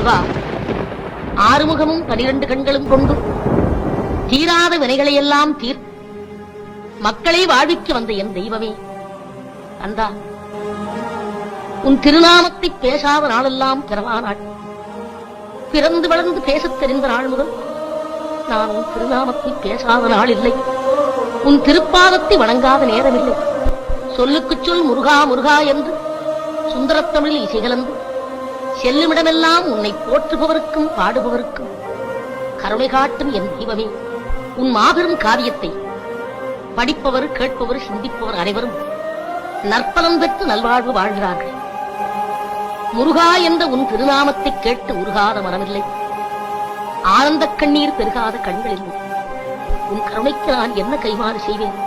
முருகா, ஆறுமுகமும் 12 கண்களும் கொண்டு தீராத வினைகளையெல்லாம் தீர்த்து மக்களை வாழ்விக்க வந்த என் தெய்வமே கந்தா, உன் திருநாமத்தை பேசாத நாளெல்லாம் பிறவா நாள். பிறந்து வளர்ந்து பேசத் தெரிந்த நாள் முதல் நான் உன் திருநாமத்தை பேசாத நாள் இல்லை, உன் திருப்பாதத்தை வணங்காத நேரமில்லை. சொல்லுக்குச் சொல் முருகா முருகா என்று சுந்தரத்தமிழில் இசைகலந்து செல்லுமிடமெல்லாம் உன்னை போற்றுபவருக்கும் பாடுபவருக்கும் கருணை காட்டும் என் தெய்வமே, உன் மாபெரும் காவியத்தை படிப்பவர், கேட்பவர், சிந்திப்பவர் அனைவரும் நற்பலம் பெற்று நல்வாழ்வு வாழ்கிறார்கள். முருகா என்ற உன் திருநாமத்தை கேட்டு உருகாத மனமில்லை, ஆனந்த கண்ணீர் பெருகாத கண்கள் இல்லை. உன் கருணைக்கு நான் என்ன கைமாறு செய்வேன்?